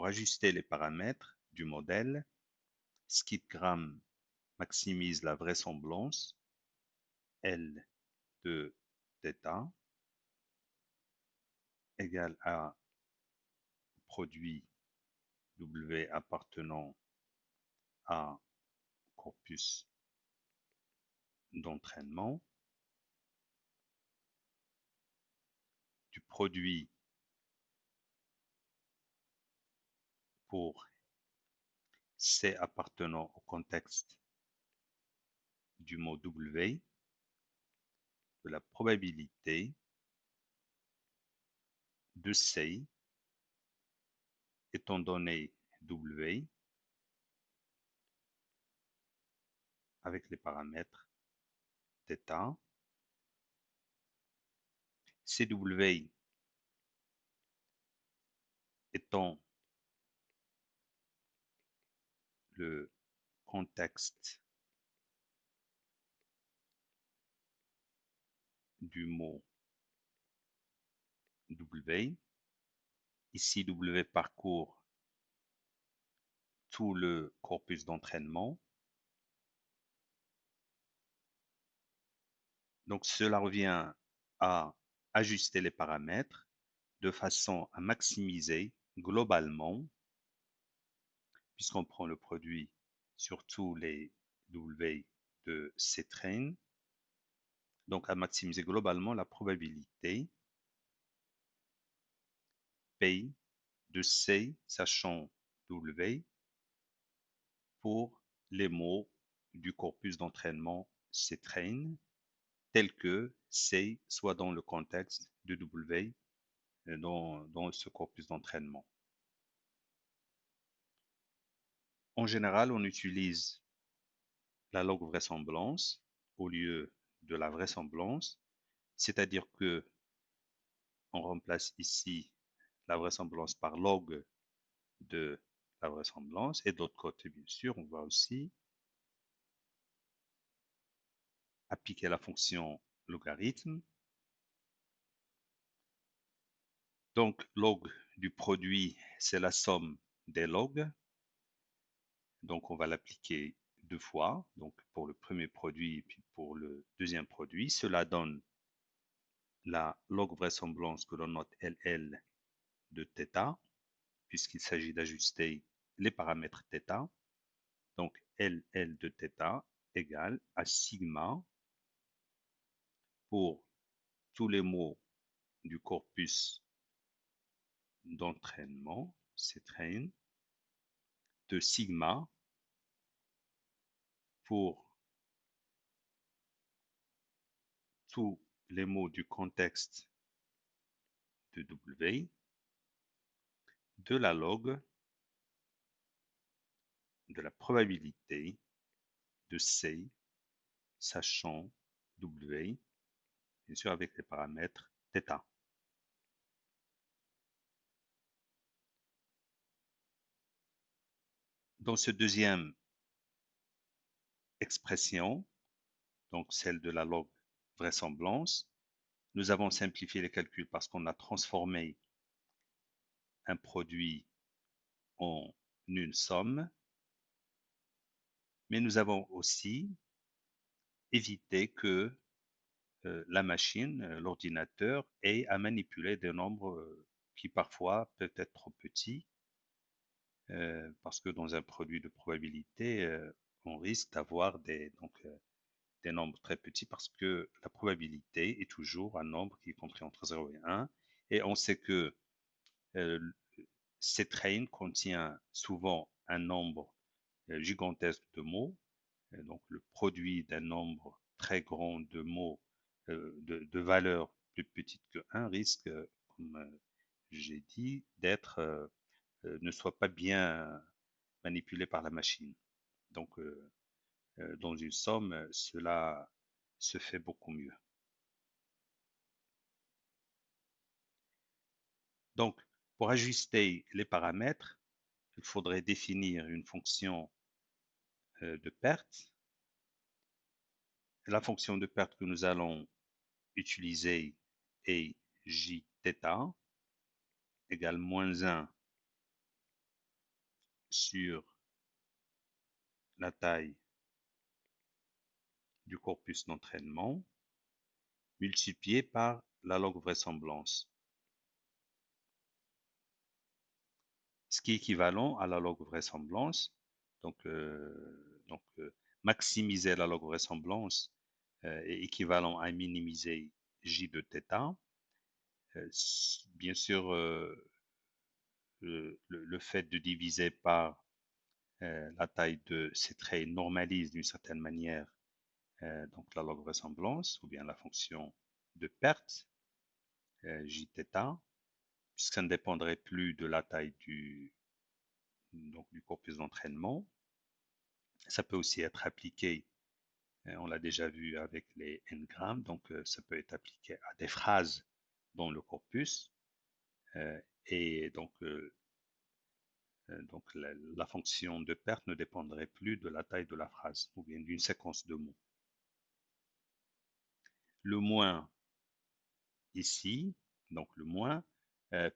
pour ajuster les paramètres du modèle, skipgram maximise la vraisemblance L de θ égale à produit W appartenant à corpus d'entraînement du produit pour C appartenant au contexte du mot W de la probabilité de C étant donné W avec les paramètres θ, CW étant le contexte du mot W. Ici, W parcourt tout le corpus d'entraînement. Donc, cela revient à ajuster les paramètres de façon à maximiser globalement, puisqu'on prend le produit sur tous les W de C-train, donc à maximiser globalement la probabilité P de C sachant W pour les mots du corpus d'entraînement C-train tel que C soit dans le contexte de W dans ce corpus d'entraînement. En général, on utilise la log vraisemblance au lieu de la vraisemblance, c'est-à-dire que on remplace ici la vraisemblance par log de la vraisemblance et de l'autre côté, bien sûr, on va aussi appliquer la fonction logarithme. Donc, log du produit, c'est la somme des logs. Donc, on va l'appliquer deux fois, donc pour le premier produit et puis pour le deuxième produit. Cela donne la log vraisemblance que l'on note LL de θ, puisqu'il s'agit d'ajuster les paramètres θ. Donc, LL de θ égale à sigma pour tous les mots du corpus d'entraînement, C-train, de sigma pour tous les mots du contexte de W, de la log de la probabilité de C sachant W, bien sûr avec les paramètres θ. Dans ce deuxième expression, donc celle de la log vraisemblance, nous avons simplifié les calculs parce qu'on a transformé un produit en une somme, mais nous avons aussi évité que la machine, l'ordinateur, ait à manipuler des nombres qui parfois peuvent être trop petits, parce que dans un produit de probabilité, on risque d'avoir des nombres très petits parce que la probabilité est toujours un nombre qui est compris entre 0 et 1. Et on sait que euh, cette range contient souvent un nombre gigantesque de mots, donc le produit d'un nombre très grand de mots de valeurs plus petites que 1 risque, comme j'ai dit, ne soit pas bien manipulé par la machine. Donc, dans une somme, cela se fait beaucoup mieux. Donc, pour ajuster les paramètres, il faudrait définir une fonction de perte. La fonction de perte que nous allons utiliser est jθ égale moins 1 sur la taille du corpus d'entraînement multiplié par la log vraisemblance, ce qui est équivalent à la log vraisemblance. Donc, maximiser la log vraisemblance est équivalent à minimiser J de θ. Bien sûr, le fait de diviser par la taille de ces traits normalise d'une certaine manière donc la log vraisemblance ou bien la fonction de perte Jθ, puisque ça ne dépendrait plus de la taille donc, du corpus d'entraînement. Ça peut aussi être appliqué, on l'a déjà vu avec les n-grammes, donc ça peut être appliqué à des phrases dans le corpus. Et donc la fonction de perte ne dépendrait plus de la taille de la phrase ou bien d'une séquence de mots. Le moins ici, donc le moins,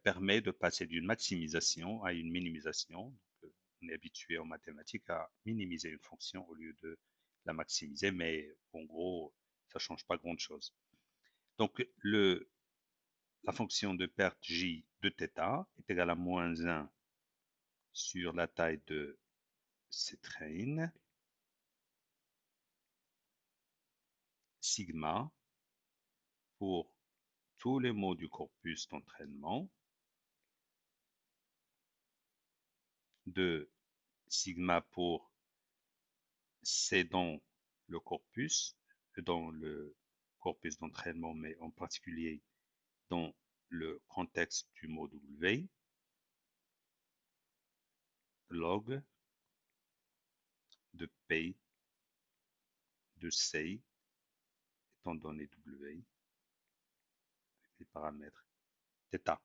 permet de passer d'une maximisation à une minimisation. Donc, on est habitué en mathématiques à minimiser une fonction au lieu de la maximiser, mais en gros, ça ne change pas grand-chose. Donc, la fonction de perte j de θ est égale à moins 1 sur la taille de ces trains, sigma, pour tous les mots du corpus d'entraînement, de sigma pour c'est dans le corpus d'entraînement, mais en particulier dans le contexte du mot W, log de P de C étant donné W, les paramètres θ.